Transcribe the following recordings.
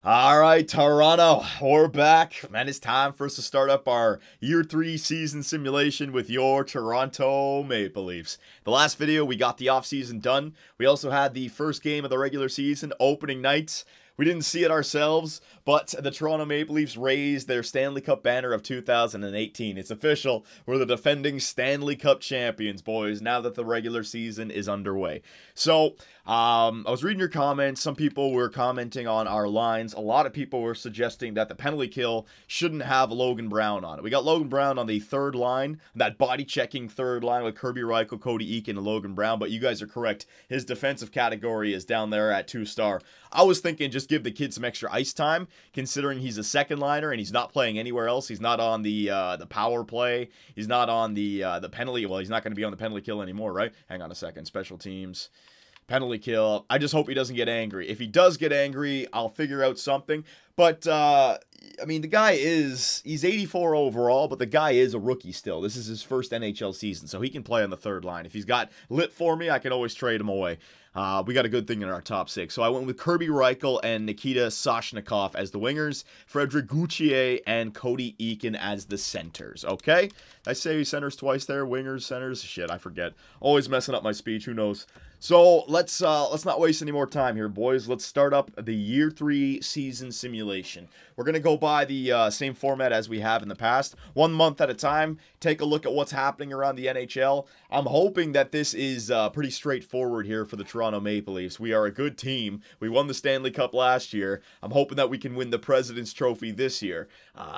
All right, Toronto, we're back. Man, it's time for us to start up our Year 3 season simulation with your Toronto Maple Leafs. The last video, we got the offseason done. We also had the first game of the regular season, opening night. We didn't see it ourselves, but the Toronto Maple Leafs raised their Stanley Cup banner of 2018. It's official. We're the defending Stanley Cup champions, boys, now that the regular season is underway. So, I was reading your comments. Some people were commenting on our lines. A lot of people were suggesting that the penalty kill shouldn't have Logan Brown on it. We got Logan Brown on the third line, that body-checking third line with Kirby Reichel, Cody Eakin, and Logan Brown, but you guys are correct. His defensive category is down there at 2-star. I was thinking just give the kid some extra ice time, considering he's a second liner and he's not playing anywhere else. He's not on the power play. He's not on the penalty. Well, he's not going to be on the penalty kill anymore, right? Hang on a second. Special teams. Penalty kill. I just hope he doesn't get angry. If he does get angry, I'll figure out something. But, I mean, the guy he's 84 overall, but the guy is a rookie still. This is his first NHL season, so he can play on the third line. If he's got lit for me, I can always trade him away. We got a good thing in our top six. So I went with Kirby Reichel and Nikita Soshnikov as the wingers, Frederic Gauthier and Cody Eakin as the centers, okay? Did I say centers twice there? Wingers, centers? Shit, I forget. Always messing up my speech, who knows? So let's not waste any more time here, boys. Let's start up the Year 3 season simulation. We're going to go by the same format as we have in the past. 1 month at a time. Take a look at what's happening around the NHL. I'm hoping that this is pretty straightforward here for the Toronto Maple Leafs. We are a good team. We won the Stanley Cup last year. I'm hoping that we can win the President's Trophy this year.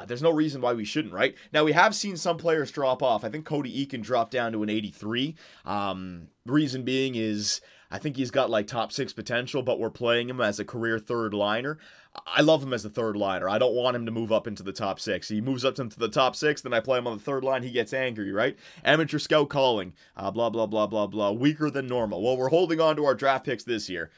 There's no reason why we shouldn't, right? Now, we have seen some players drop off. I think Cody Eakin dropped down to an 83. Reason being is I think he's got like top 6 potential, but we're playing him as a career third liner. I love him as a third liner. I don't want him to move up into the top 6. He moves up into the top 6, then I play him on the third line, he gets angry, right? Amateur scout calling, blah, blah, blah, blah, blah, weaker than normal. Well, we're holding on to our draft picks this year.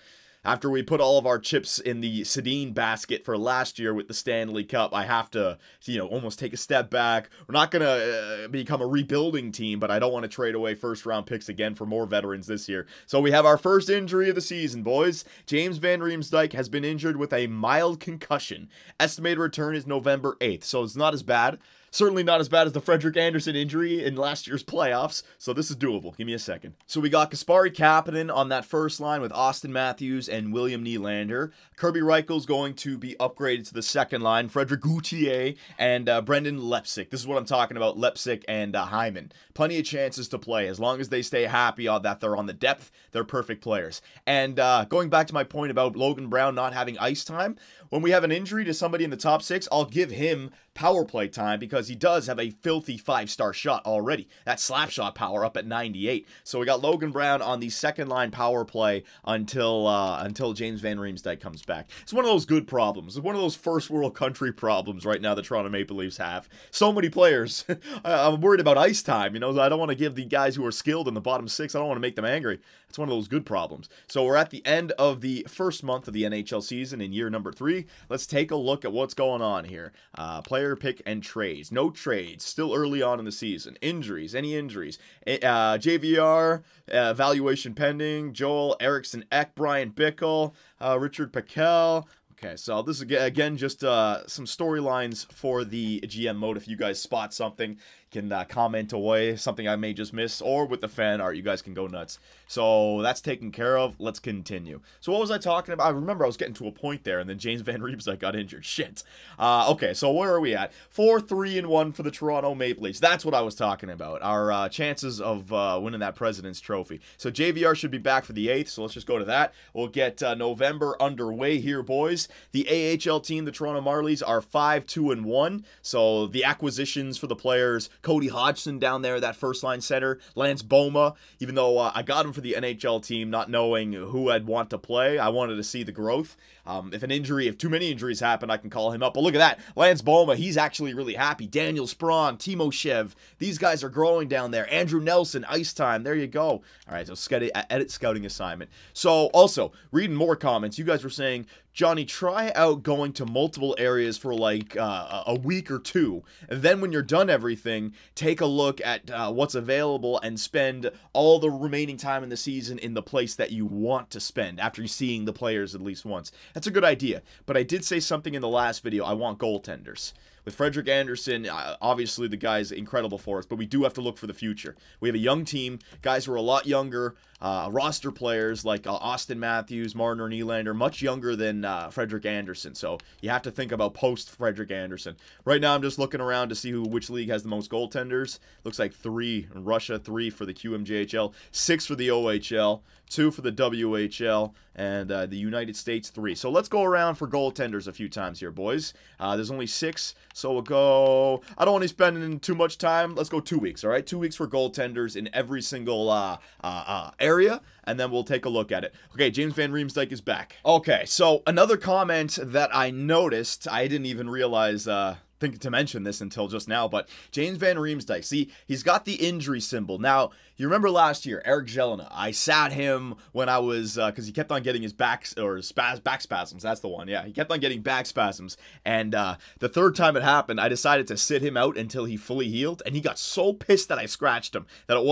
After we put all of our chips in the Sedin basket for last year with the Stanley Cup, I have to, almost take a step back. We're not going to become a rebuilding team, but I don't want to trade away first-round picks again for more veterans this year. So we have our first injury of the season, boys. James Van Riemsdyk has been injured with a mild concussion. Estimated return is November 8th, so it's not as bad. Certainly not as bad as the Frederik Andersen injury in last year's playoffs, so this is doable. Give me a second. So we got Kasperi Kapanen on that first line with Austin Matthews and William Nylander. Kirby Reichel's going to be upgraded to the second line. Frederic Gauthier and Brendan Lepsic. This is what I'm talking about, Lepsic and Hyman. Plenty of chances to play. As long as they stay happy that they're on the depth, they're perfect players. And going back to my point about Logan Brown not having ice time, when we have an injury to somebody in the top 6, I'll give him power play time because he does have a filthy 5-star shot already. That slap shot power up at 98. So we got Logan Brown on the second line power play until James Van Riemsdyk comes back. It's one of those good problems. It's one of those first world country problems right now the Toronto Maple Leafs have. So many players. I'm worried about ice time. I don't want to give the guys who are skilled in the bottom 6, I don't want to make them angry. It's one of those good problems. So we're at the end of the first month of the NHL season in year number 3. Let's take a look at what's going on here. Player pick and trades. No trades. Still early on in the season. Injuries. Any injuries? JVR. Evaluation pending. Joel Eriksson Ek. Brian Bickle. Richard Paquel. Okay, so this is, again, just some storylines for the GM mode. If you guys spot something, you can comment away, something I may just miss, or with the fan art, you guys can go nuts. So that's taken care of. Let's continue. So what was I talking about? I remember I was getting to a point there, and then James Van Riemsdyk got injured. Shit. Okay, so where are we at? 4-3-1 for the Toronto Maple Leafs. That's what I was talking about. Our chances of winning that President's Trophy. So JVR should be back for the 8th, so let's just go to that. We'll get November underway here, boys. The AHL team, the Toronto Marlies, are 5-2-1. So the acquisitions for the players, Cody Hodgson down there, that first-line center, Lance Boma, even though I got him for the NHL team, not knowing who I'd want to play, I wanted to see the growth. If too many injuries happen, I can call him up. But look at that. Lance Boma, he's actually really happy. Daniel Sprong, Timo Shev, these guys are growing down there. Andrew Nelson, ice time. There you go. All right, so edit scouting assignment. So also, reading more comments, you guys were saying, Johnny, try out going to multiple areas for like a week or two. And then when you're done everything, take a look at what's available and spend all the remaining time in the season in the place that you want to spend after seeing the players at least once. That's a good idea. But I did say something in the last video. I want goaltenders. With Frederik Andersen, obviously the guy's incredible for us, but we do have to look for the future. We have a young team, guys who are a lot younger, roster players like Austin Matthews, Marner Nylander, much younger than Frederik Andersen. So you have to think about post-Frederik Andersen. Right now I'm just looking around to see which league has the most goaltenders. Looks like 3 in Russia, 3 for the QMJHL, 6 for the OHL, 2 for the WHL, and the United States 3. So let's go around for goaltenders a few times here, boys. There's only 6, so we'll go... I don't want to spend too much time. Let's go 2 weeks, all right? 2 weeks for goaltenders in every single area, and then we'll take a look at it. Okay, James Van Riemsdyk is back. Okay, so another comment that I noticed, I didn't even realize... think to mention this until just now, but James Van Riemsdyk, see, he's got the injury symbol. Now, you remember last year, Eric Jelena, I sat him when I was, because he kept on getting his back spasms, that's the one, yeah, he kept on getting back spasms, and the third time it happened, I decided to sit him out until he fully healed, and he got so pissed that I scratched him, that it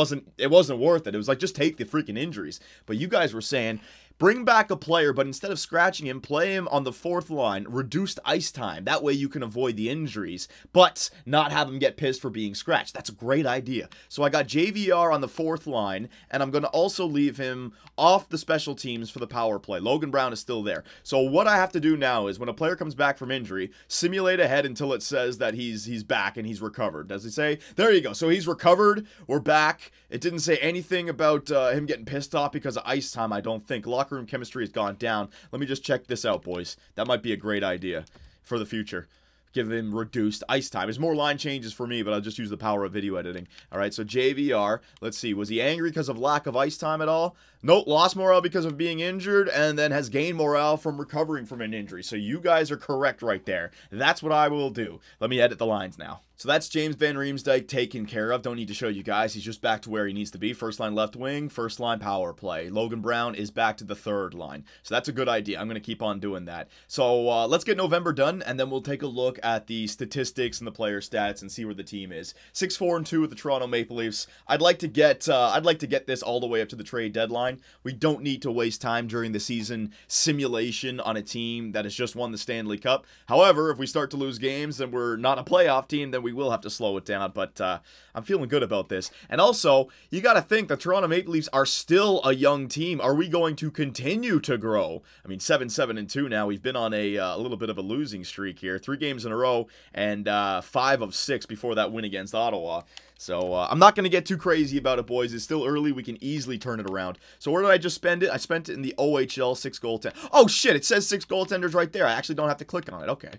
wasn't worth it. It was like, just take the freaking injuries. But you guys were saying, bring back a player, but instead of scratching him, play him on the 4th line, reduced ice time. That way you can avoid the injuries, but not have him get pissed for being scratched. That's a great idea. So I got JVR on the 4th line, and I'm going to also leave him off the special teams for the power play. Logan Brown is still there. So what I have to do now is when a player comes back from injury, simulate ahead until it says that he's back and he's recovered. Does it say? There you go. So he's recovered. We're back. It didn't say anything about him getting pissed off because of ice time, I don't think. Locker room chemistry has gone down. Let me just check this out, boys. That might be a great idea for the future. Give him reduced ice time. There's more line changes for me, but I'll just use the power of video editing. All right, so JVR, let's see. Was he angry because of lack of ice time at all? Nope, lost morale because of being injured, and then has gained morale from recovering from an injury. So you guys are correct right there. That's what I will do. Let me edit the lines now. So that's James Van Riemsdyk taken care of. Don't need to show you guys. He's just back to where he needs to be. First line left wing, first line power play. Logan Brown is back to the 3rd line. So that's a good idea. I'm going to keep on doing that. So let's get November done, and then we'll take a look at the statistics and the player stats and see where the team is. 6-4-2 with the Toronto Maple Leafs. I'd like to get this all the way up to the trade deadline. We don't need to waste time during the season simulation on a team that has just won the Stanley Cup. However, if we start to lose games and we're not a playoff team, then we will have to slow it down, but I'm feeling good about this. And also, you got to think the Toronto Maple Leafs are still a young team. Are we going to continue to grow? I mean, 7-7-2 now. We've been on a little bit of a losing streak here. 3 games in a row and 5 of 6 before that win against Ottawa. So I'm not going to get too crazy about it, boys. It's still early. We can easily turn it around. So where did I just spend it? I spent it in the OHL, 6 goaltenders. Oh, shit. It says 6 goaltenders right there. I actually don't have to click on it. Okay.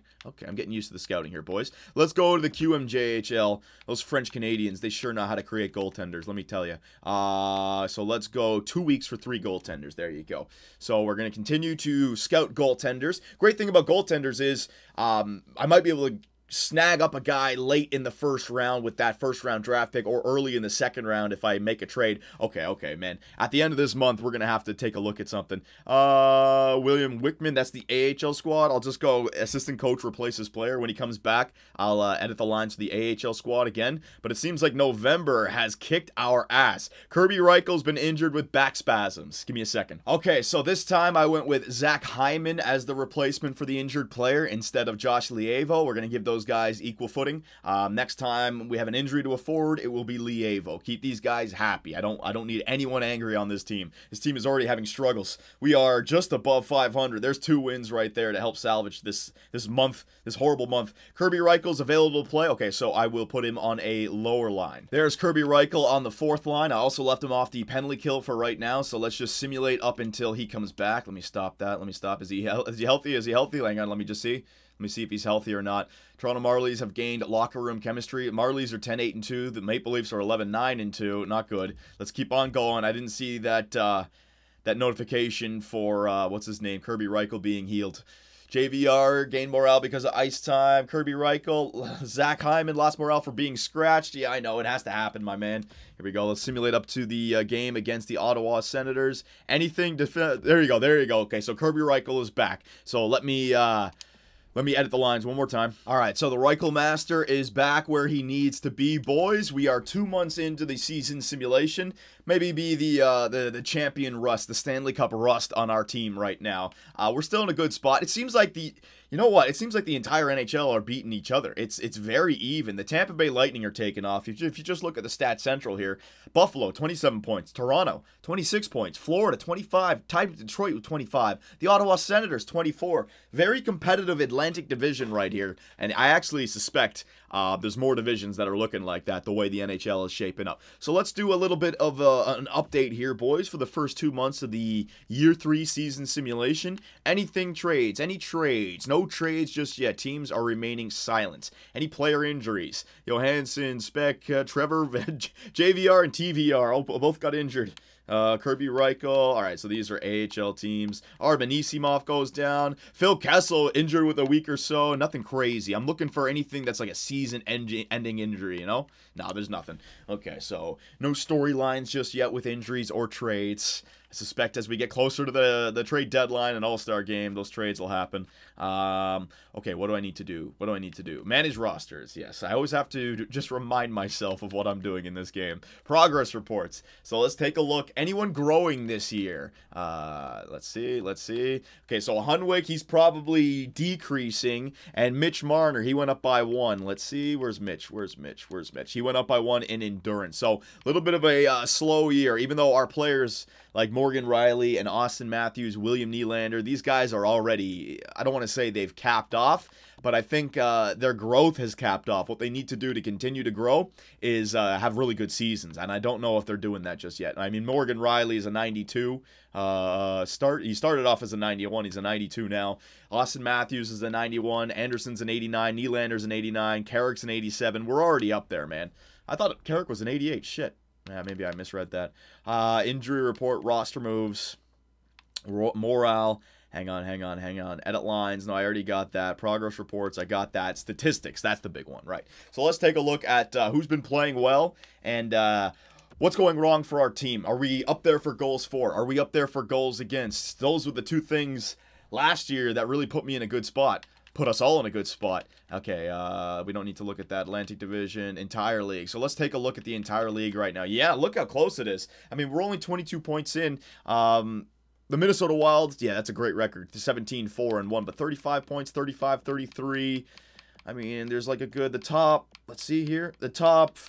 I'm getting used to the scouting here, boys. Let's go to the QMJHL. Those French Canadians, they sure know how to create goaltenders, let me tell you. So let's go 2 weeks for 3 goaltenders. There you go. So we're going to continue to scout goaltenders. Great thing about goaltenders is I might be able to snag up a guy late in the 1st round with that 1st round draft pick, or early in the 2nd round if I make a trade. Okay, man. At the end of this month, we're going to have to take a look at something. William Wickman, that's the AHL squad. I'll just go assistant coach replaces player. When he comes back, I'll edit the lines for the AHL squad again. But it seems like November has kicked our ass. Kirby Reichel's been injured with back spasms. Give me a second. Okay, so this time I went with Zach Hyman as the replacement for the injured player instead of Josh Lievo. We're going to give those guys equal footing. Next time we have an injury to a forward, it will be Lievo. Keep these guys happy. I don't need anyone angry on this team. This team is already having struggles. We are just above 500. There's 2 wins right there to help salvage this month, this horrible month. Kirby Reichel's available to play. Okay, so I will put him on a lower line. There's Kirby Reichel on the 4th line. I also left him off the penalty kill for right now, so let's just simulate up until he comes back. Let me stop that. Let me stop. Is he healthy? Is he healthy? Hang on, let me just see. Let me see if he's healthy or not. Toronto Marlies have gained locker room chemistry. Marlies are 10-8-2. The Maple Leafs are 11-9-2. Not good. Let's keep on going. I didn't see that that notification for what's his name, Kirby Reichel being healed. JVR gained morale because of ice time. Kirby Reichel, Zach Hyman lost morale for being scratched. Yeah, I know. It has to happen, my man. Here we go. Let's simulate up to the game against the Ottawa Senators. Anything? There you go. There you go. Okay, so Kirby Reichel is back. So let me Let me edit the lines one more time. All right, so the Reichel Master is back where he needs to be, boys. We are 2 months into the season simulation. Maybe be the champion rust, the Stanley Cup rust on our team right now. We're still in a good spot. It seems like you know what? It seems like the entire NHL are beating each other. It's very even. The Tampa Bay Lightning are taking off. If you just look at the Stat Central here, Buffalo, 27 points. Toronto, 26 points. Florida, 25. Tied with Detroit with 25. The Ottawa Senators, 24. Very competitive Atlantic division right here. And I actually suspect there's more divisions that are looking like that, the way the NHL is shaping up. So let's do a little bit of an update here, boys, for the first 2 months of the Year 3 season simulation. Anything trades? Any trades? No trades just yet. Teams are remaining silent. Any player injuries? Johansson, Speck, Trevor, JVR, and TVR both got injured. Kirby Reichel. All right, so these are AHL teams. Arben Isimov goes down. Phil Kessel injured with a week or so. Nothing crazy. I'm looking for anything that's like a season-ending injury, you know? No, there's nothing. Okay, so no storylines just yet with injuries or trades. I suspect as we get closer to the trade deadline and All-Star game, those trades will happen. Okay, what do I need to do? What do I need to do? Manage rosters. Yes, I always have to just remind myself of what I'm doing in this game. Progress reports. So let's take a look. Anyone growing this year? Let's see. Okay, so Hunwick, he's probably decreasing. And Mitch Marner, he went up by 1. Let's see. Where's Mitch? He went up by 1 in endurance. So a little bit of a slow year, even though our players like Morgan Riley and Austin Matthews, William Nylander, these guys are already, I don't want to say they've capped off, but I think their growth has capped off. What they need to do to continue to grow is have really good seasons, and I don't know if they're doing that just yet. I mean, Morgan Riley is a 92. He started off as a 91. He's a 92 now. Austin Matthews is a 91. Anderson's an 89. Nylander's an 89. Carrick's an 87. We're already up there, man. I thought Carrick was an 88. Shit. Yeah, maybe I misread that. Injury report, roster moves, morale. Hang on. Edit lines. No, I already got that. Progress reports. I got that. Statistics. That's the big one, right? So let's take a look at who's been playing well and what's going wrong for our team. Are we up there for goals for? Are we up there for goals against? Those were the two things last year that really put me in a good spot. Put us all in a good spot. Okay, we don't need to look at that Atlantic Division, entire league. So let's take a look at the entire league right now. Yeah, look how close it is. I mean, we're only 22 points in. The Minnesota Wild, yeah, that's a great record. 17-4-1, but 35 points, 35-33. I mean, there's like a good, let's see here. The top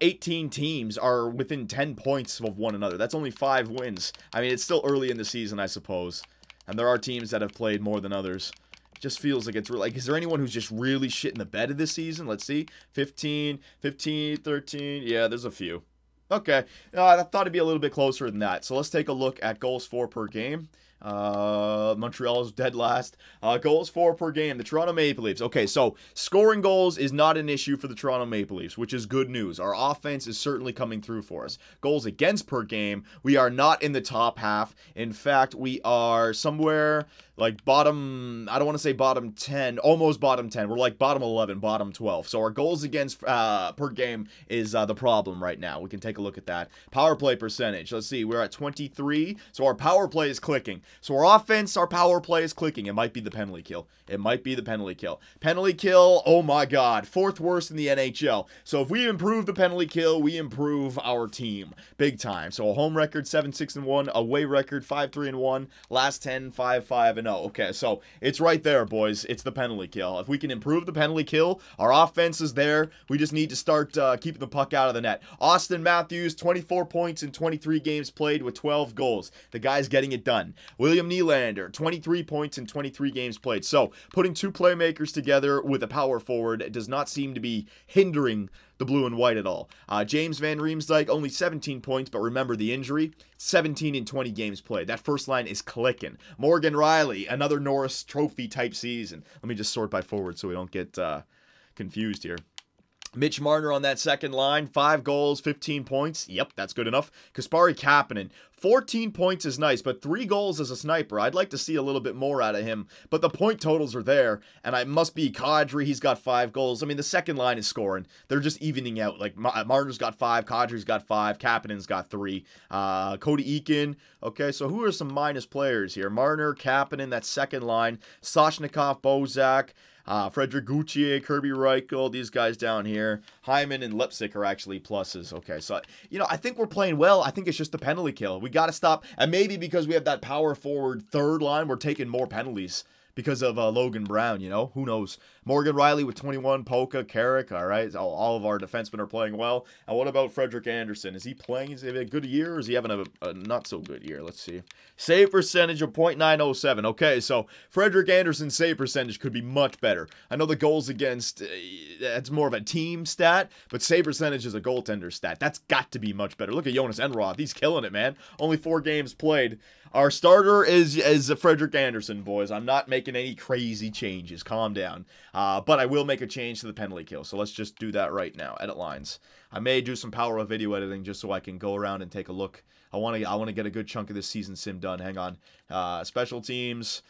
18 teams are within 10 points of one another. That's only 5 wins. I mean, it's still early in the season, I suppose. And there are teams that have played more than others. Just feels like it's like, is there anyone who's just really shit in the bed of this season? Let's see. 15, 13. Yeah, there's a few. Okay. I thought it'd be a little bit closer than that. So let's take a look at goals for per game. Montreal's dead last. Goals for per game. The Toronto Maple Leafs. Okay, so scoring goals is not an issue for the Toronto Maple Leafs, which is good news. Our offense is certainly coming through for us. Goals against per game, we are not in the top half. In fact, we are somewhere like bottom, I don't want to say bottom 10, almost bottom 10. We're like bottom 11, bottom 12. So our goals against per game is the problem right now. We can take a look at that. Power play percentage. Let's see. We're at 23. So our power play is clicking. So our offense, our power play is clicking. It might be the penalty kill. Penalty kill, oh my God. 4th worst in the NHL. So if we improve the penalty kill, we improve our team. Big time. So a home record, 7-6-1. Away record, 5-3-1. Last 10, 5-5-0. Okay, so it's right there, boys. It's the penalty kill. If we can improve the penalty kill, our offense is there. We just need to start keeping the puck out of the net. Austin Matthews, 24 points in 23 games played with 12 goals. The guy's getting it done. William Nylander, 23 points in 23 games played. So putting 2 playmakers together with a power forward does not seem to be hindering the blue and white at all. James Van Riemsdyk, only 17 points, but remember the injury, 17 in 20 games played. That first line is clicking. Morgan Riley, another Norris Trophy type season. Let me just sort by forward so we don't get confused here. Mitch Marner on that second line, 5 goals, 15 points. Yep, that's good enough. Kasperi Kapanen, 14 points is nice, but 3 goals as a sniper. I'd like to see a little bit more out of him, but the point totals are there, and I must be Kadri. He's got 5 goals. I mean, the second line is scoring. They're just evening out. Like, Marner's got 5, Kadri's got 5, Kapanen's got 3, Cody Eakin. Okay, so who are some minus players here? Marner, Kapanen, that second line, Soshnikov, Bozak, Frederick Gauthier, Kirby Reichel, these guys down here. Hyman and Lipsick are actually pluses. Okay, so, you know, I think we're playing well. I think it's just the penalty kill. We got to stop. And maybe because we have that power forward third line, we're taking more penalties because of Logan Brown, you know? Who knows? Morgan Riley with 21, Polka, Carrick, all right? All of our defensemen are playing well. And what about Frederick Anderson? Is he playing? Is he having a good year, or is he having a not-so-good year? Let's see. Save percentage of .907. Okay, so Frederick Anderson's save percentage could be much better. I know the goals against, that's more of a team stat, but save percentage is a goaltender stat. That's got to be much better. Look at Jonas Enroth. He's killing it, man. Only 4 games played. Our starter is Frederick Anderson, boys. I'm not making any crazy changes. Calm down. But I will make a change to the penalty kill. So let's just do that right now. Edit lines. I may do some power of video editing just so I can go around and take a look. I want to get a good chunk of this season sim done. Hang on. Special teams.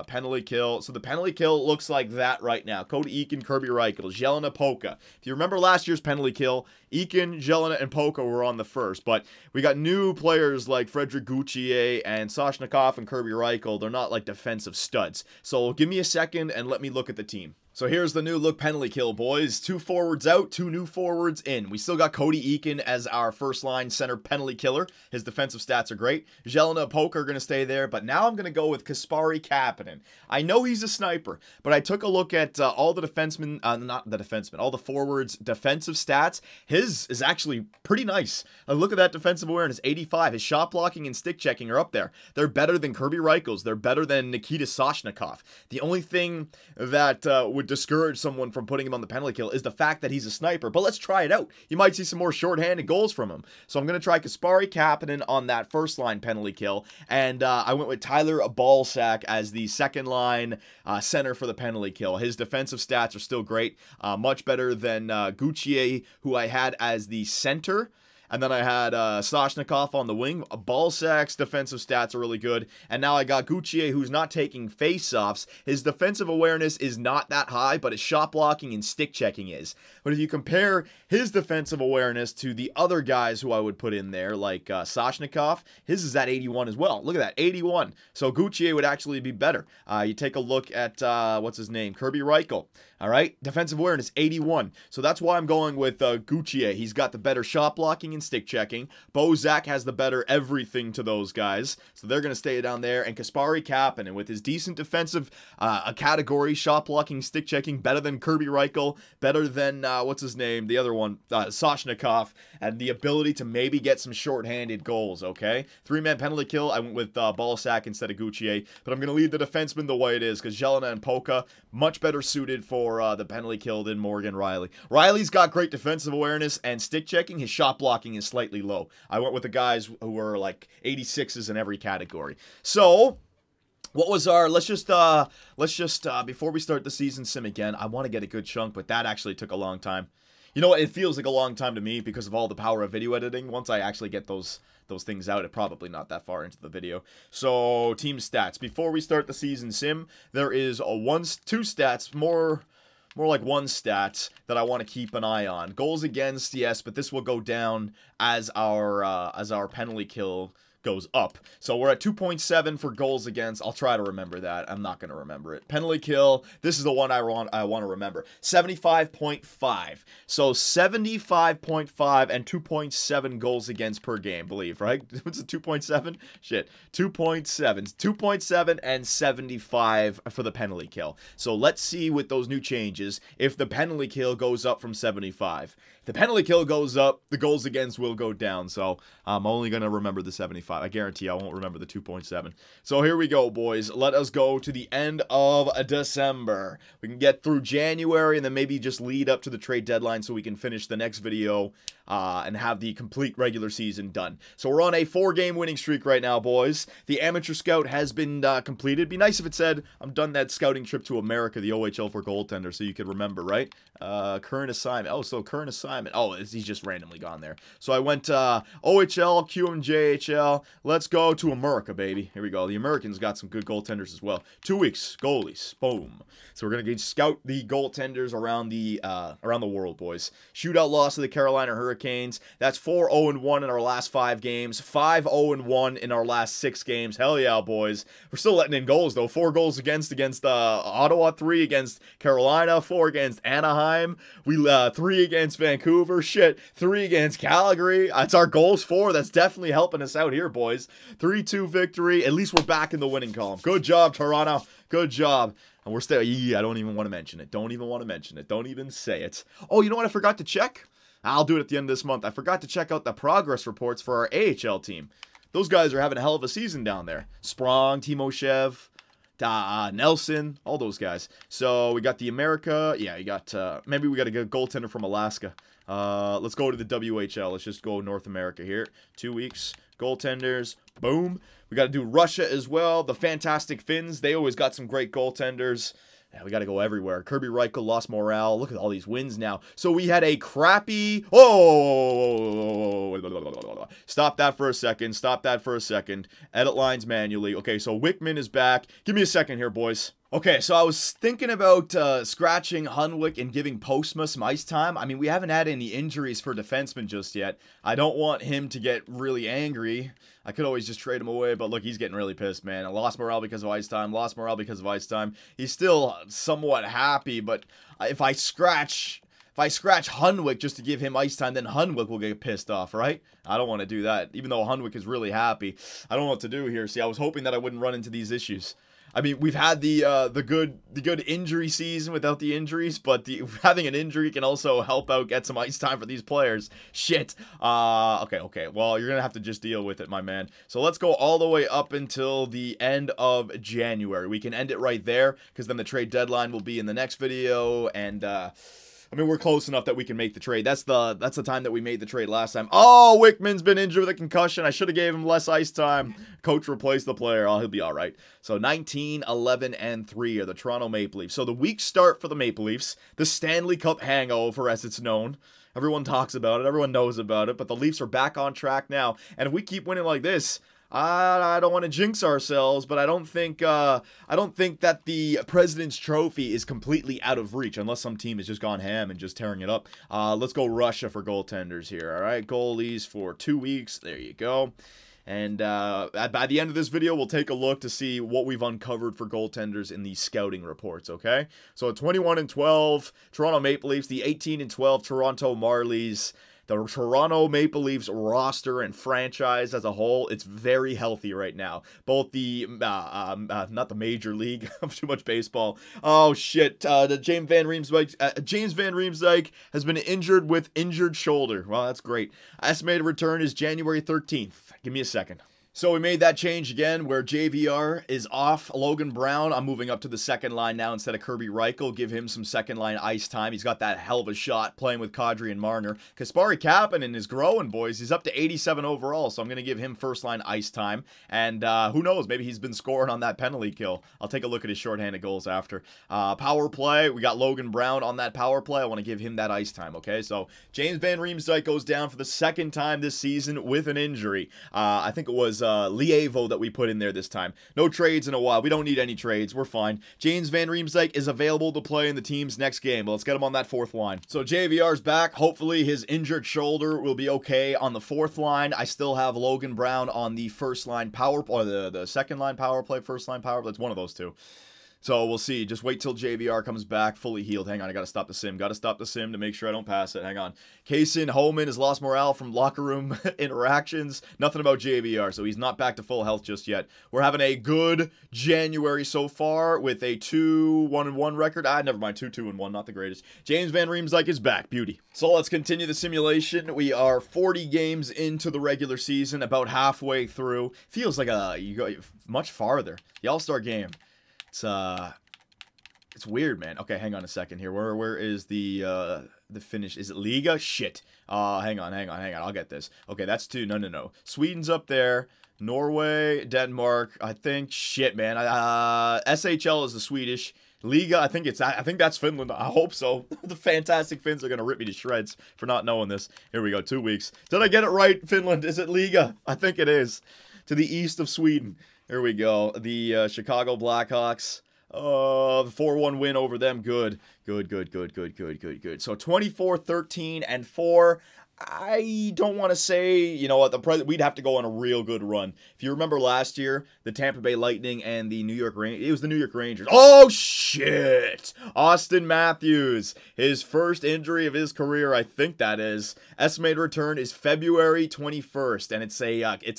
Penalty kill. So the penalty kill looks like that right now. Cody Eakin, Kirby Reichel, Jelena, Polka. If you remember last year's penalty kill, Eakin, Jelena, and Polka were on the first. But we got new players like Frederick Gauthier and Soshnikov and Kirby Reichel. They're not like defensive studs. So give me a second and let me look at the team. So here's the new look penalty kill, boys. 2 forwards out, 2 new forwards in. We still got Cody Eakin as our first line center penalty killer. His defensive stats are great. Jelena and Polka are going to stay there, but now I'm going to go with Kasperi Kapanen. I know he's a sniper, but I took a look at all the defensemen, not the defensemen, all the forwards' defensive stats. His is actually pretty nice. Look at that defensive awareness, 85. His shot blocking and stick checking are up there. They're better than Kirby Reichel's. They're better than Nikita Soshnikov. The only thing that would discourage someone from putting him on the penalty kill is the fact that he's a sniper. But let's try it out. You might see some more shorthanded goals from him. So I'm going to try Kasperi Kapanen on that first line penalty kill. And I went with Tyler Balsack as the second line center for the penalty kill. His defensive stats are still great. Much better than Gauthier, who I had as the center. And then I had Soshnikov on the wing. Balsack's defensive stats are really good. And now I got Gauthier, who's not taking face-offs. His defensive awareness is not that high, but his shot blocking and stick checking is. But if you compare his defensive awareness to the other guys who I would put in there, like Soshnikov, his is at 81 as well. Look at that, 81. So Gauthier would actually be better. You take a look at, what's his name? Kirby Reichel. All right, defensive awareness, 81. So that's why I'm going with Gauthier. He's got the better shot blocking and stick checking. Bozak has the better everything to those guys. So they're going to stay down there. And Kasperi Kapanen, with his decent defensive category, shot blocking, stick checking, better than Kirby Reichel, better than, what's his name? The other one, Soshnikov, and the ability to maybe get some shorthanded goals, okay? 3-man penalty kill, I went with Balsack instead of Gauthier. But I'm going to leave the defenseman the way it is, because Jelena and Polka, much better suited for the penalty kill than Morgan Riley. Riley's got great defensive awareness and stick checking. His shot blocking is slightly low. I went with the guys who were like 86s in every category. So what was our, let's just before we start the season sim again, I want to get a good chunk, but that actually took a long time. You know what, it feels like a long time to me because of all the power of video editing. Once I actually get those things out, it probably not that far into the video. So team stats, before we start the season sim, there is two stats, more like one stat that I want to keep an eye on. Goals against, yes, but this will go down as our penalty kill goes up. So we're at 2.7 for goals against. I'll try to remember that. I'm not going to remember it. Penalty kill, this is the one I want to remember. 75.5. So 75.5 and 2.7 goals against per game, believe, right? What's it, 2.7? Shit. 2.7. 2.7 and 75 for the penalty kill. So let's see with those new changes if the penalty kill goes up from 75. If the penalty kill goes up, the goals against will go down. So I'm only going to remember the 75. I guarantee I won't remember the 2.7. So here we go, boys. Let us go to the end of December. We can get through January and then maybe just lead up to the trade deadline so we can finish the next video and have the complete regular season done. So we're on a 4-game winning streak right now, boys. The amateur scout has been completed. It'd be nice if it said, I'm done that scouting trip to America, the OHL for goaltender, so you could remember, right? Current assignment. Oh, so current assignment. Oh, he's just randomly gone there. So I went OHL, QMJHL, NHL. Let's go to America, baby. Here we go. The Americans got some good goaltenders as well. 2 weeks, goalies, boom. So we're gonna scout the goaltenders around the world, boys. Shootout loss to the Carolina Hurricanes. That's 4-0-1 in our last 5 games. 5-0-1 in our last 6 games. Hell yeah, boys. We're still letting in goals though. 4 goals against Ottawa, 3 against Carolina, 4 against Anaheim. We 3 against Vancouver. Shit, 3 against Calgary. That's our goals for. That's definitely helping us out here, boys. 3-2 victory. At least we're back in the winning column. Good job, Toronto. Good job. And we're still, I don't even want to mention it. Don't even want to mention it. Don't even say it. Oh, you know what I forgot to check? I'll do it at the end of this month. I forgot to check out the progress reports for our AHL team. Those guys are having a hell of a season down there. Sprong, Timoshev, Nelson, all those guys. So we got the America. Yeah, you got, maybe we got a good goaltender from Alaska. Let's go to the WHL. Let's just go North America here. 2 weeks. Goaltenders. Boom. We got to do Russia as well. The fantastic Finns. They always got some great goaltenders. Yeah, we got to go everywhere. Kirby Reichel lost morale. Look at all these wins now. So we had a crappy... Oh! Stop that for a second. Stop that for a second. Edit lines manually. Okay, so Wickman is back. Give me a second here, boys. Okay, so I was thinking about scratching Hunwick and giving Postma some ice time. I mean, we haven't had any injuries for defensemen just yet. I don't want him to get really angry. I could always just trade him away, but look, he's getting really pissed, man. I lost morale because of ice time. Lost morale because of ice time. He's still somewhat happy, but if I scratch Hunwick just to give him ice time, then Hunwick will get pissed off, right? I don't want to do that. Even though Hunwick is really happy, I don't know what to do here. See, I was hoping that I wouldn't run into these issues. I mean, we've had the good injury season without the injuries, but having an injury can also help out get some ice time for these players. Shit. Okay. Well, you're gonna have to just deal with it, my man. So let's go all the way up until the end of January. We can end it right there because then the trade deadline will be in the next video, and I mean, we're close enough that we can make the trade. That's the time that we made the trade last time. Oh, Wickman's been injured with a concussion. I should have gave him less ice time. Coach replaced the player. Oh, he'll be all right. So 19, 11, and 3 are the Toronto Maple Leafs. So the weak start for the Maple Leafs. The Stanley Cup hangover, as it's known. Everyone talks about it. Everyone knows about it. But the Leafs are back on track now. And if we keep winning like this, I don't want to jinx ourselves, but I don't think that the President's Trophy is completely out of reach unless some team has just gone ham and just tearing it up. Let's go Russia for goaltenders here. All right, goalies for 2 weeks. There you go. And by the end of this video, we'll take a look to see what we've uncovered for goaltenders in the scouting reports, okay? So 21-12, Toronto Maple Leafs. The 18-12, Toronto Marlies. The Toronto Maple Leafs roster and franchise as a whole, it's very healthy right now. Both the, not the Major League, too much baseball. Oh, shit. James Van Riemsdyk has been injured with injured shoulder. Well, that's great. Estimated return is January 13th. Give me a second. So we made that change again where JVR is off. Logan Brown, I'm moving up to the second line now instead of Kirby Reichel. Give him some second line ice time. He's got that hell of a shot playing with Kadri and Marner. Kasperi Kapanen is growing, boys. He's up to 87 overall, so I'm going to give him first line ice time. And who knows, maybe he's been scoring on that penalty kill. I'll take a look at his shorthanded goals after. Power play, we got Logan Brown on that power play. I want to give him that ice time, okay? So James Van Riemsdyk goes down for the second time this season with an injury. I think it was Lievo that we put in there this time. No trades in a while. We don't need any trades. We're fine. James Van Riemsdyk is available to play in the team's next game. But let's get him on that fourth line. So JVR's back. Hopefully his injured shoulder will be okay on the fourth line. I still have Logan Brown on the first line power play, or the second line power play, first line power play. It's one of those two. So we'll see. Just wait till JVR comes back fully healed. Hang on, I gotta stop the sim. Gotta stop the sim to make sure I don't pass it. Hang on. Kaysen Homan has lost morale from locker room interactions. Nothing about JVR, so he's not back to full health just yet. We're having a good January so far with a 2-1-1 record. Never mind. 2-2-1. Not the greatest. James Van Riemsdyk is back. Beauty. So let's continue the simulation. We are 40 games into the regular season, about halfway through. Feels like you go much farther. The All-Star game. It's weird, man. Okay, hang on a second here. Where is the finish? Is it Liga? Shit. Hang on. I'll get this. Okay, that's 2. No. Sweden's up there. Norway, Denmark. I think. Shit, man. SHL is the Swedish. Liga, I think that's Finland. I hope so. The fantastic Finns are going to rip me to shreds for not knowing this. Here we go, 2 weeks. Did I get it right, Finland? Is it Liga? I think it is. to the east of Sweden. Here we go. The Chicago Blackhawks. The 4-1 win over them. Good. So 24-13-4. I don't want to say, you know what, we'd have to go on a real good run. If you remember last year, the Tampa Bay Lightning and the New York Rangers, it was the New York Rangers. Oh, shit! Austin Matthews, his first injury of his career, I think that is. Estimated return is February 21st, and it's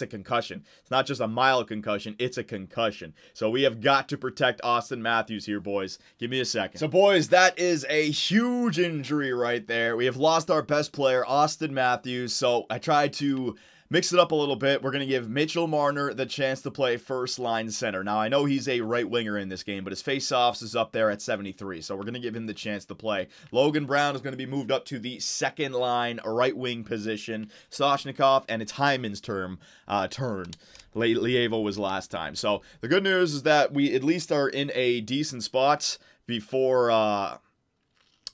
a concussion. It's not just a mild concussion, it's a concussion. So we have got to protect Austin Matthews here, boys. Give me a second. So, boys, that is a huge injury right there. We have lost our best player, Austin Matthews, so I tried to mix it up a little bit. We're going to give Mitchell Marner the chance to play first line center. Now, I know he's a right winger in this game, but his faceoffs is up there at 73, so we're going to give him the chance to play. Logan Brown is going to be moved up to the second line right wing position. Stoshnikov, and it's Hyman's turn. Lievo was last time. So the good news is that we at least are in a decent spot before...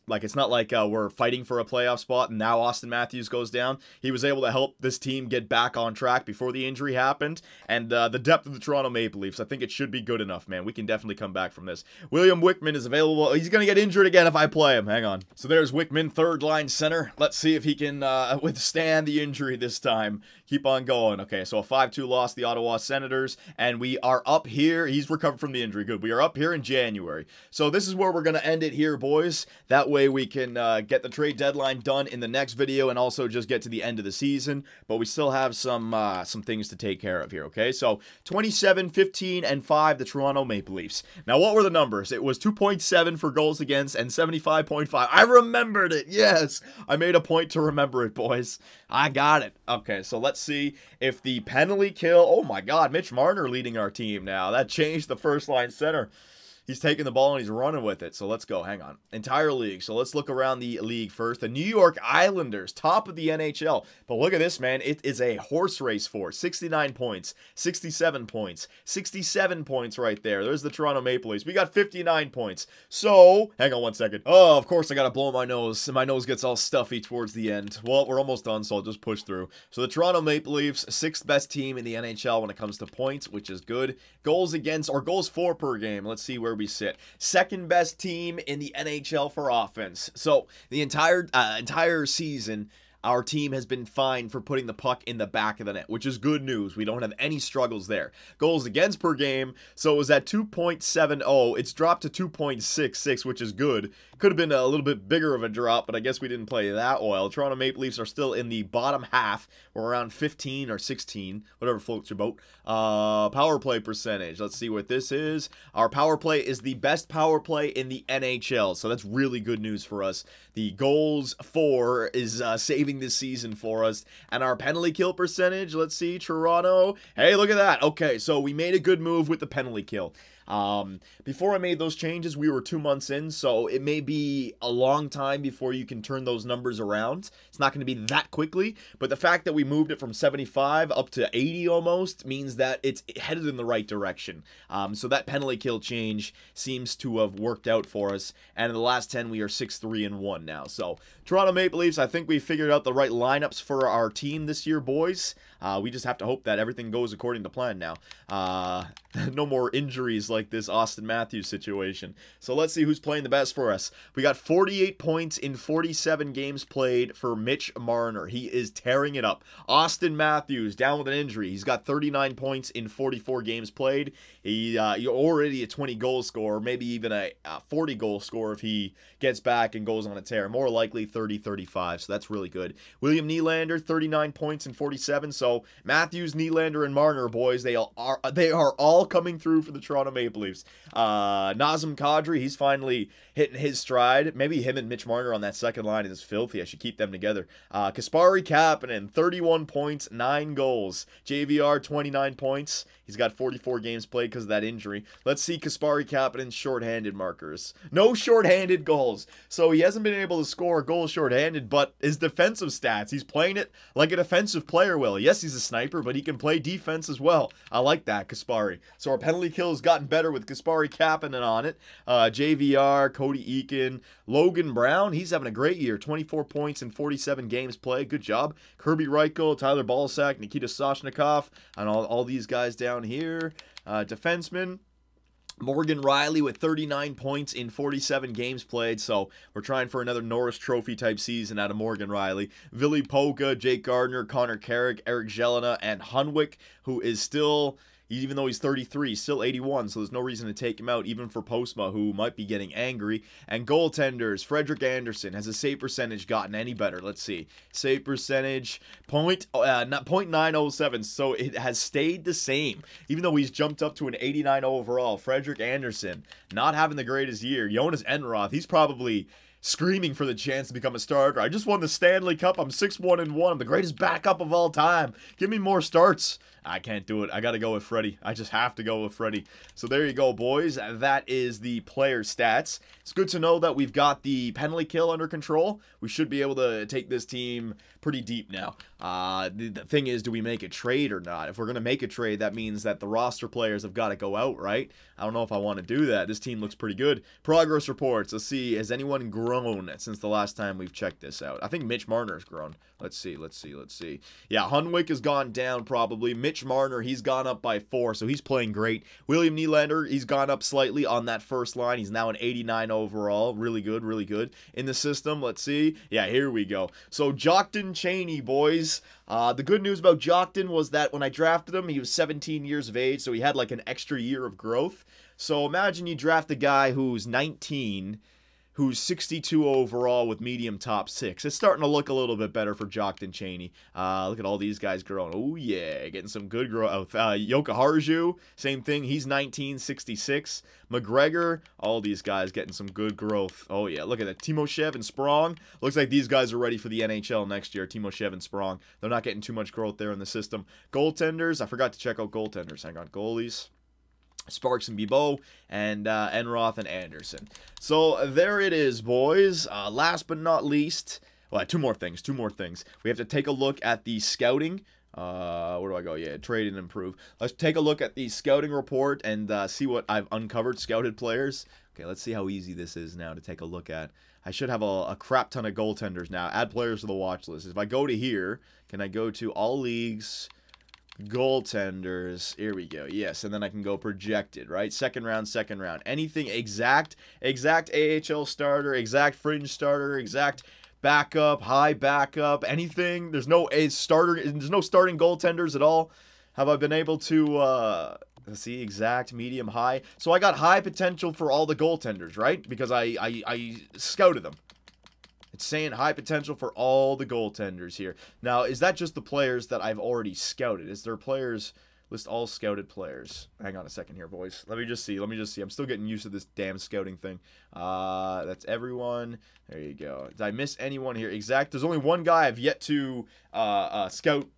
Like, it's not like we're fighting for a playoff spot and now Austin Matthews goes down. He was able to help this team get back on track before the injury happened. And the depth of the Toronto Maple Leafs, I think it should be good enough, man. We can definitely come back from this. William Wickman is available. He's going to get injured again if I play him. Hang on. So there's Wickman, third line center. Let's see if he can withstand the injury this time. Keep on going. Okay, so a 5-2 loss to the Ottawa Senators. And we are up here. He's recovered from the injury. Good. We are up here in January. So this is where we're going to end it here, boys. That way we can get the trade deadline done in the next video and also just get to the end of the season. But we still have some things to take care of here, okay? So 27-15-5, the Toronto Maple Leafs. Now, what were the numbers? It was 2.7 for goals against and 75.5. I remembered it. Yes, I made a point to remember it, boys. I got it. Okay, so let's see if the penalty kill... Oh, my God, Mitch Marner leading our team now. That changed the first line center. He's taking the ball and he's running with it. So let's go. Hang on. Entire league. So let's look around the league first. The New York Islanders, top of the NHL. But look at this, man. It is a horse race for 69 points, 67 points, 67 points right there. There's the Toronto Maple Leafs. We got 59 points. So, hang on one second. Oh, of course I got to blow my nose. My nose gets all stuffy towards the end. Well, we're almost done, so I'll just push through. So the Toronto Maple Leafs, 6th best team in the NHL when it comes to points, which is good. Goals against, or goals for per game. Let's see where we sit. 2nd best team in the NHL for offense. So the entire season, our team has been fine for putting the puck in the back of the net, which is good news. We don't have any struggles there. Goals against per game, so it was at 2.70. It's dropped to 2.66, which is good. Could have been a little bit bigger of a drop, but I guess we didn't play that well. Toronto Maple Leafs are still in the bottom half. We're around 15 or 16, whatever floats your boat. Power play percentage. Let's see what this is. Our power play is the best power play in the NHL, so that's really good news for us. The goals for is saving this season for us. And our penalty kill percentage, let's see, Toronto. Hey, look at that. Okay, so we made a good move with the penalty kill. Before I made those changes, we were 2 months in, so it may be a long time before you can turn those numbers around. It's not going to be that quickly, but the fact that we moved it from 75 up to 80 almost means that it's headed in the right direction. So that penalty kill change seems to have worked out for us, and in the last 10, we are 6-3-1 now. So Toronto Maple Leafs, I think we figured out the right lineups for our team this year, boys. We just have to hope that everything goes according to plan now. No more injuries like this Austin Matthews situation. So let's see who's playing the best for us. We got 48 points in 47 games played for Mitch Marner. He is tearing it up. Austin Matthews down with an injury. He's got 39 points in 44 games played. He already a 20 goal scorer, maybe even a 40 goal scorer if he gets back and goes on a tear. More likely 30-35, so that's really good. William Nylander, 39 points in 47. So Matthews, Nylander, and Marner, boys, they are all coming through for the Toronto Maple Leafs. Nazem Kadri, he's finally hitting his stride. Maybe him and Mitch Marner on that second line is filthy. I should keep them together. Kasperi Kapanen, 31 points, 9 goals. JVR, 29 points. He's got 44 games played because of that injury. Let's see Kasperi Kapanen's shorthanded markers. No shorthanded goals. So he hasn't been able to score a goal shorthanded, but his defensive stats, he's playing it like a defensive player will. Yes, he's a sniper, but he can play defense as well. I like that, Kasperi. So our penalty kill has gotten better with Kasperi capping it on it. JVR, Cody Eakin, Logan Brown, he's having a great year. 24 points in 47 games played. Good job. Kirby Reichel, Tyler Balsack, Nikita Soshnikov, and all these guys down here. Defenseman. Morgan Riley with 39 points in 47 games played, so we're trying for another Norris Trophy type season out of Morgan Riley. Vili Polka, Jake Gardner, Connor Carrick, Eric Jelena, and Hunwick, who is still, even though he's 33, he's still 81, so there's no reason to take him out, even for Postma, who might be getting angry. And goaltenders, Frederick Anderson. Has his save percentage gotten any better? Let's see. Save percentage, .907, so it has stayed the same, even though he's jumped up to an 89 overall. Frederick Anderson, not having the greatest year. Jonas Enroth, he's probably screaming for the chance to become a starter. I just won the Stanley Cup. I'm 6-1-1. I'm the greatest backup of all time. Give me more starts. I can't do it. I got to go with Freddie. I just have to go with Freddie. So there you go, boys. That is the player stats. It's good to know that we've got the penalty kill under control. We should be able to take this team pretty deep now. The thing is, do we make a trade or not? If we're going to make a trade, that means that the roster players have got to go out, right? I don't know if I want to do that. This team looks pretty good. Progress reports. Let's see. Has anyone grown since the last time we've checked this out? I think Mitch Marner's grown. Let's see. Yeah, Hunwick has gone down probably. Mitch Marner, he's gone up by 4, so he's playing great. William Nylander, he's gone up slightly on that first line. He's now an 89 overall. Really good, really good. In the system, let's see. Yeah, here we go. So, Jockton Cheney, boys. The good news about Jockton was that when I drafted him, he was 17 years of age, so he had like an extra year of growth. So, imagine you draft a guy who's 19, who's 62 overall with medium top 6. It's starting to look a little bit better for Jockton Cheney. Look at all these guys growing. Oh, yeah, getting some good growth. Yoka Harju, same thing. He's 19, 66. McGregor, all these guys getting some good growth. Oh, yeah, look at that. Timoshev and Sprong. Looks like these guys are ready for the NHL next year, Timoshev and Sprong. They're not getting too much growth there in the system. Goaltenders, I forgot to check out goaltenders. Hang on, goalies. Sparks and Bibeau, and Enroth and Anderson. So there it is, boys. Last but not least, well, two more things. We have to take a look at the scouting. Where do I go? Yeah, trade and improve. Let's take a look at the scouting report and see what I've uncovered, scouted players. Okay, let's see how easy this is now to take a look at. I should have a crap ton of goaltenders now. Add players to the watch list. If I go to here, can I go to all leagues, goaltenders? Here we go. Yes, and then I can go projected, right? Second round. Anything exact AHL starter, exact fringe starter, exact backup, high backup, anything. There's no starting goaltenders at all. Have I been able to let's see, exact, medium, high. So I got high potential for all the goaltenders, right? Because I scouted them. It's saying high potential for all the goaltenders here. Now, is that just the players that I've already scouted? Is there players, list all scouted players? Hang on a second here, boys. Let me just see. I'm still getting used to this damn scouting thing. That's everyone. There you go. Did I miss anyone here? Exact. There's only one guy I've yet to scout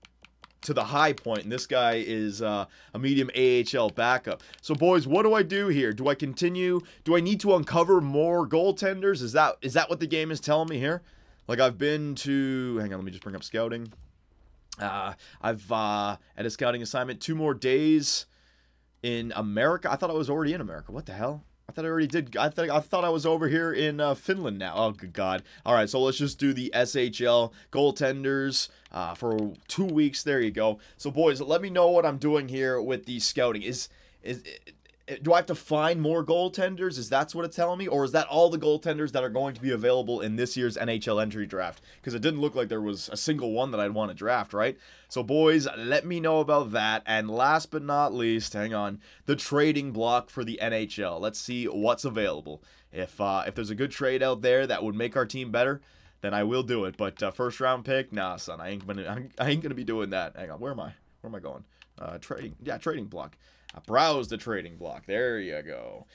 to the high point, and this guy is a medium AHL backup. So, boys, what do I do here? Do I continue? Do I need to uncover more goaltenders? Is that what the game is telling me here? Like, I've been to... Hang on, let me just bring up scouting. I've at a scouting assignment 2 more days in America. I thought I was already in America. What the hell? I thought I already did. I thought I was over here in Finland now. Oh, good God. All right, so let's just do the SHL goaltenders for 2 weeks. There you go. So, boys, let me know what I'm doing here with the scouting. Do I have to find more goaltenders? Is that what it's telling me? Or is that all the goaltenders that are going to be available in this year's NHL entry draft? Because it didn't look like there was a single one that I'd want to draft, right? So, boys, let me know about that. And last but not least, hang on, the trading block for the NHL. Let's see what's available. If there's a good trade out there that would make our team better, then I will do it. But first round pick, nah, son, I ain't gonna be doing that. Hang on, where am I going? Trading block. Browse the trading block. There you go.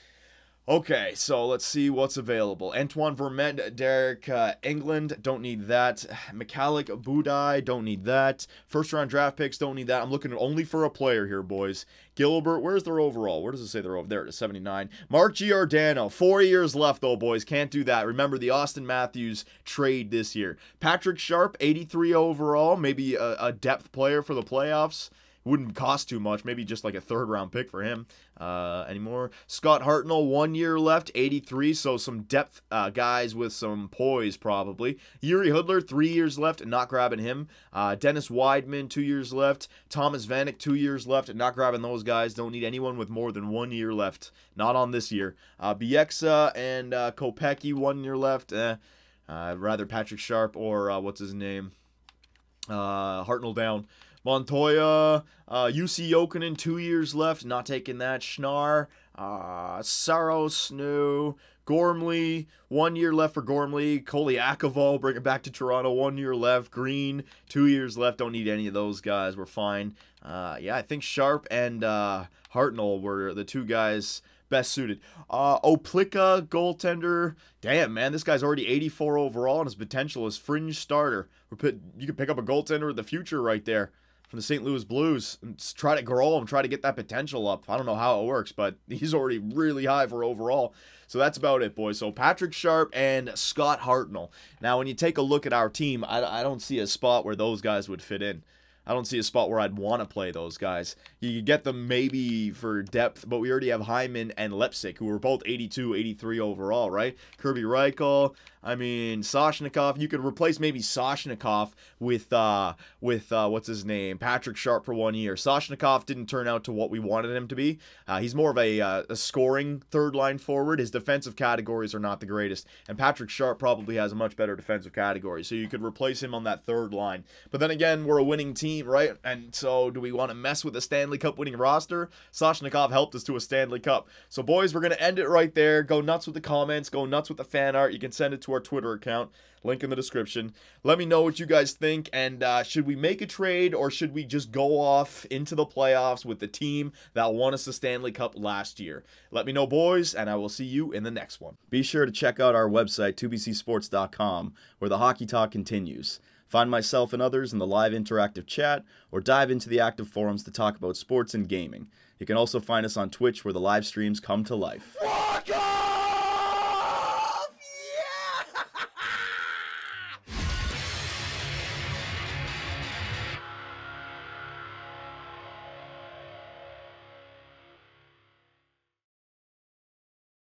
Okay, so let's see what's available. Antoine Vermette, Derek England, don't need that. Mikhailuk Budai, don't need that. First round draft picks, don't need that. I'm looking only for a player here, boys. Gilbert, where's their overall? Where does it say they're over? There it is, 79. Mark Giordano, 4 years left though, boys. Can't do that. Remember the Austin Matthews trade this year. Patrick Sharp, 83 overall. Maybe a depth player for the playoffs. Wouldn't cost too much. Maybe just like a third-round pick for him anymore. Scott Hartnell, 1 year left, 83. So some depth guys with some poise probably. Yuri Hudler, 3 years left, not grabbing him. Dennis Weidman, 2 years left. Thomas Vanek, 2 years left, not grabbing those guys. Don't need anyone with more than 1 year left. Not on this year. Bieksa and Kopecky, 1 year left. Rather Patrick Sharp or what's his name? Hartnell down. Montoya, UC Jokinen, 2 years left, not taking that. Schnarr, Saros, no. Gormley, 1 year left for Gormley. Koliakovo, bring it back to Toronto, 1 year left. Green, 2 years left, don't need any of those guys, we're fine. Yeah, I think Sharp and Hartnell were the two guys best suited. Oplika, goaltender. Damn, man, this guy's already 84 overall, and his potential is fringe starter. You could pick up a goaltender of the future right there from the St. Louis Blues and try to grow him, try to get that potential up. I don't know how it works, but he's already really high for overall. So that's about it, boys. So Patrick Sharp and Scott Hartnell. Now, when you take a look at our team, I don't see a spot where those guys would fit in. I don't see a spot where I'd want to play those guys. You could get them maybe for depth, but we already have Hyman and Lepsic, who were both 82, 83 overall, right? Kirby Reichel, I mean, Soshnikov. You could replace maybe Soshnikov with what's his name? Patrick Sharp for 1 year. Soshnikov didn't turn out to what we wanted him to be. He's more of a scoring third-line forward. His defensive categories are not the greatest, and Patrick Sharp probably has a much better defensive category, so you could replace him on that third line. But then again, we're a winning team, right? And so do we want to mess with a Stanley Cup winning roster? Soshnikov helped us to a Stanley Cup. So boys, we're going to end it right there. Go nuts with the comments. Go nuts with the fan art. You can send it to our Twitter account. Link in the description. Let me know what you guys think, and should we make a trade, or should we just go off into the playoffs with the team that won us the Stanley Cup last year? Let me know, boys, and I will see you in the next one. Be sure to check out our website, 2bcsports.com, where the hockey talk continues. Find myself and others in the live interactive chat, or dive into the active forums to talk about sports and gaming. You can also find us on Twitch, where the live streams come to life.